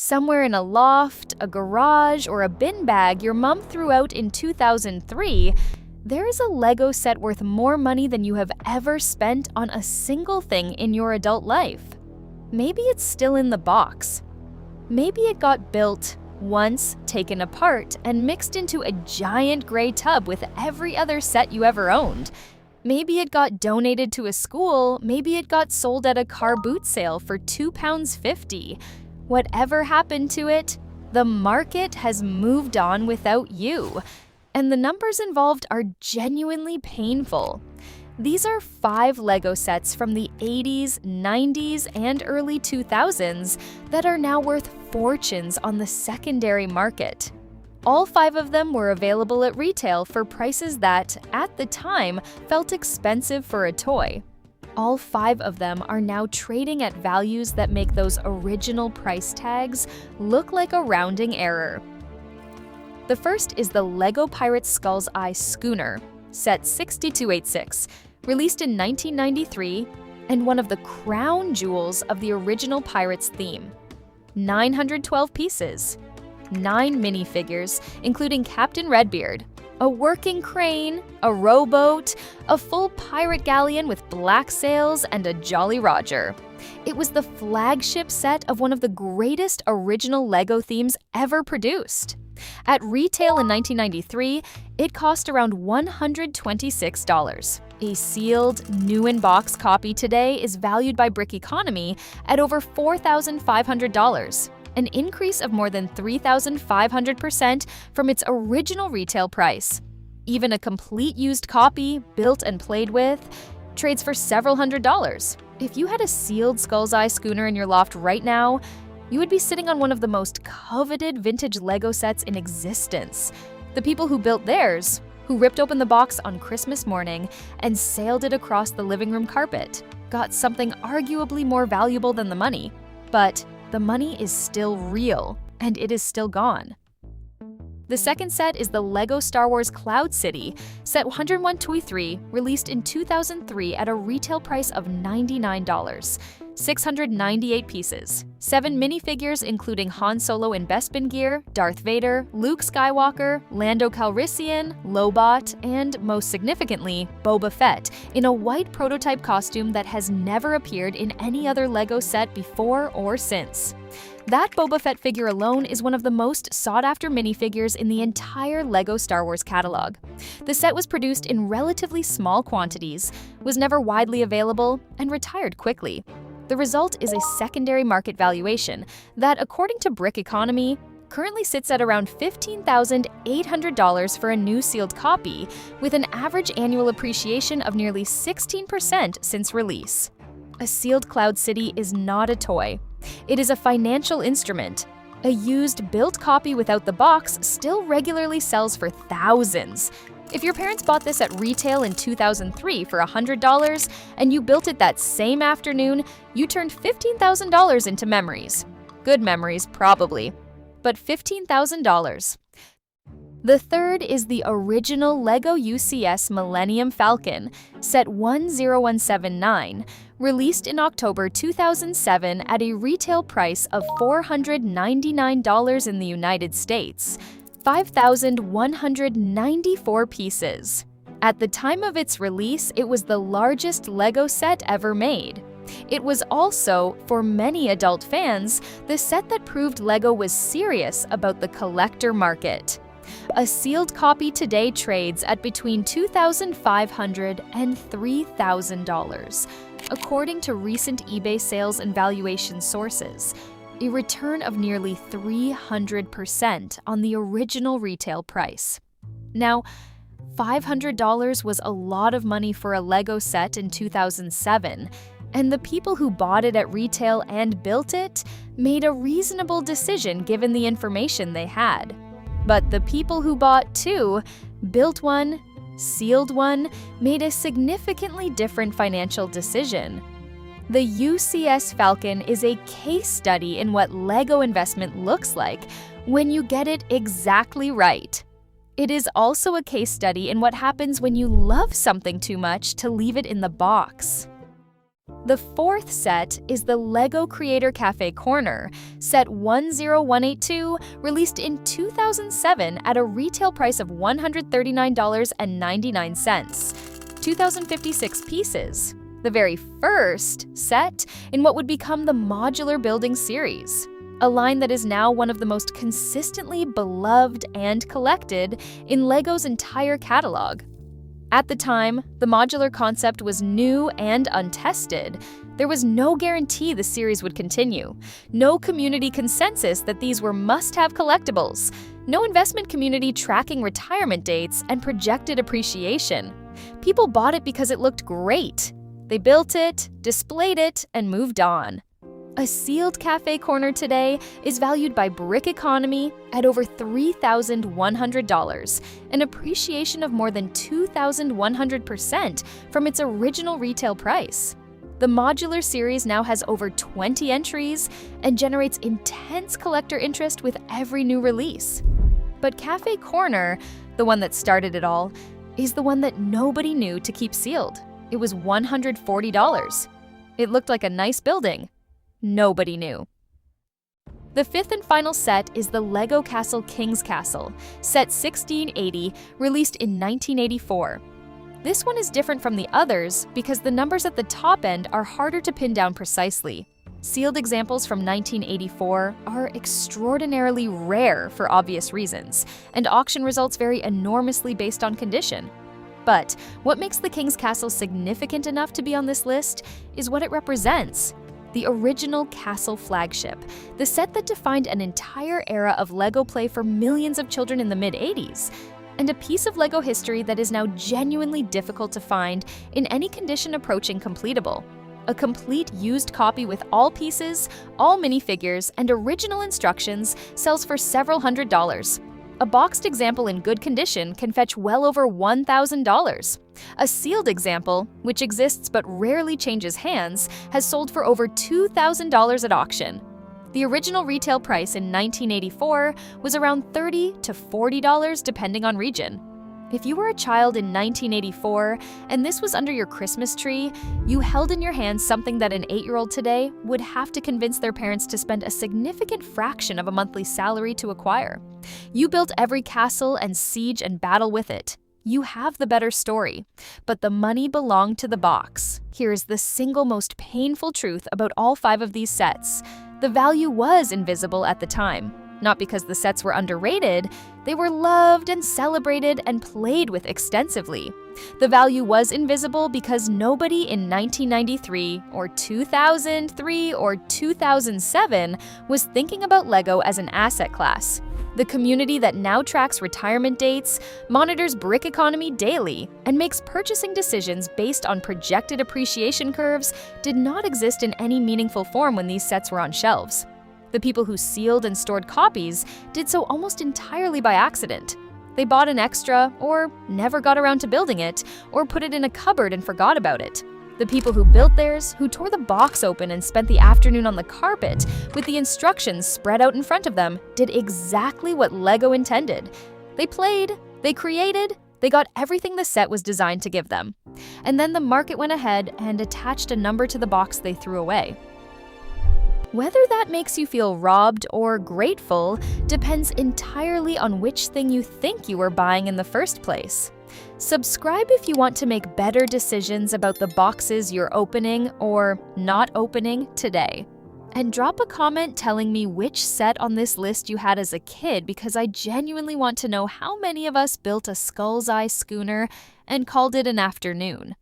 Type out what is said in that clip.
Somewhere in a loft, a garage, or a bin bag your mom threw out in 2003, there is a Lego set worth more money than you have ever spent on a single thing in your adult life. Maybe it's still in the box. Maybe it got built once, taken apart, and mixed into a giant gray tub with every other set you ever owned. Maybe it got donated to a school, maybe it got sold at a car boot sale for £2.50. Whatever happened to it, the market has moved on without you. And the numbers involved are genuinely painful. These are 5 Lego sets from the 80s, 90s, and early 2000s that are now worth fortunes on the secondary market. All 5 of them were available at retail for prices that, at the time, felt expensive for a toy. All 5 of them are now trading at values that make those original price tags look like a rounding error. The first is the Lego Pirate Skull's Eye Schooner, set 6286, released in 1993, and one of the crown jewels of the original Pirates theme. 912 pieces, 9 minifigures, including Captain Redbeard, a working crane, a rowboat, a full pirate galleon with black sails, and a Jolly Roger. It was the flagship set of one of the greatest original Lego themes ever produced. At retail in 1993, it cost around $126. A sealed, new-in-box copy today is valued by Brick Economy at over $4,500, an increase of more than 3,500% from its original retail price. Even a complete used copy, built and played with, trades for several $100s. If you had a sealed Skull's Eye Schooner in your loft right now, you would be sitting on one of the most coveted vintage Lego sets in existence. The people who built theirs, who ripped open the box on Christmas morning and sailed it across the living room carpet, got something arguably more valuable than the money. But the money is still real, and it is still gone. The second set is the Lego Star Wars Cloud City, set 10123, released in 2003 at a retail price of $99. 698 pieces, 7 minifigures including Han Solo in Bespin gear, Darth Vader, Luke Skywalker, Lando Calrissian, Lobot, and, most significantly, Boba Fett in a white prototype costume that has never appeared in any other Lego set before or since. That Boba Fett figure alone is one of the most sought-after minifigures in the entire Lego Star Wars catalog. The set was produced in relatively small quantities, was never widely available, and retired quickly. The result is a secondary market valuation that, according to Brick Economy, currently sits at around $15,800 for a new sealed copy, with an average annual appreciation of nearly 16% since release. A sealed Cloud City is not a toy. It is a financial instrument. A used, built copy without the box still regularly sells for thousands. If your parents bought this at retail in 2003 for $100 and you built it that same afternoon, you turned $15,000 into memories. Good memories, probably, but $15,000. The third is the original Lego UCS Millennium Falcon, set 10179, released in October 2007 at a retail price of $499 in the United States. 5,194 pieces. At the time of its release, it was the largest Lego set ever made. It was also, for many adult fans, the set that proved Lego was serious about the collector market. A sealed copy today trades at between $2,500 and $3,000, according to recent eBay sales and valuation sources. A return of nearly 300% on the original retail price. Now, $500 was a lot of money for a Lego set in 2007, and the people who bought it at retail and built it made a reasonable decision given the information they had. But the people who bought two, built one, sealed one, made a significantly different financial decision. The UCS Falcon is a case study in what Lego investment looks like when you get it exactly right. It is also a case study in what happens when you love something too much to leave it in the box. The fourth set is the LEGO Creator Cafe Corner, set 10182, released in 2007 at a retail price of $139.99. 2,056 pieces. The very first set in what would become the modular building series, a line that is now one of the most consistently beloved and collected in LEGO's entire catalog. At the time, the modular concept was new and untested. There was no guarantee the series would continue, no community consensus that these were must-have collectibles, no investment community tracking retirement dates and projected appreciation. People bought it because it looked great. They built it, displayed it, and moved on. A sealed cafe corner today is valued by Brick Economy at over $3,100, an appreciation of more than 2,100% from its original retail price. The modular series now has over 20 entries and generates intense collector interest with every new release. But Cafe Corner, the one that started it all, is the one that nobody knew to keep sealed. It was $140. It looked like a nice building. Nobody knew. The fifth and final set is the LEGO Castle King's Castle, set 1680, released in 1984. This one is different from the others because the numbers at the top end are harder to pin down precisely. Sealed examples from 1984 are extraordinarily rare for obvious reasons, and auction results vary enormously based on condition. But what makes the King's Castle significant enough to be on this list is what it represents. The original castle flagship, the set that defined an entire era of LEGO play for millions of children in the mid-80s, and a piece of LEGO history that is now genuinely difficult to find in any condition approaching completable. A complete used copy with all pieces, all minifigures, and original instructions sells for several $100s. A boxed example in good condition can fetch well over $1,000. A sealed example, which exists but rarely changes hands, has sold for over $2,000 at auction. The original retail price in 1984 was around $30 to $40 depending on region. If you were a child in 1984 and this was under your Christmas tree, you held in your hands something that an 8-year-old today would have to convince their parents to spend a significant fraction of a monthly salary to acquire. You built every castle and siege and battle with it. You have the better story, but the money belonged to the box. Here's the single most painful truth about all 5 of these sets. The value was invisible at the time. Not because the sets were underrated, they were loved and celebrated and played with extensively. The value was invisible because nobody in 1993 or 2003 or 2007 was thinking about LEGO as an asset class. The community that now tracks retirement dates, monitors Brick Economy daily, and makes purchasing decisions based on projected appreciation curves did not exist in any meaningful form when these sets were on shelves. The people who sealed and stored copies did so almost entirely by accident. They bought an extra, or never got around to building it, or put it in a cupboard and forgot about it. The people who built theirs, who tore the box open and spent the afternoon on the carpet with the instructions spread out in front of them, did exactly what LEGO intended. They played, they created, they got everything the set was designed to give them. And then the market went ahead and attached a number to the box they threw away. Whether that makes you feel robbed or grateful depends entirely on which thing you think you were buying in the first place. Subscribe if you want to make better decisions about the boxes you're opening or not opening today. And drop a comment telling me which set on this list you had as a kid, because I genuinely want to know how many of us built a Skull's Eye schooner and called it an afternoon.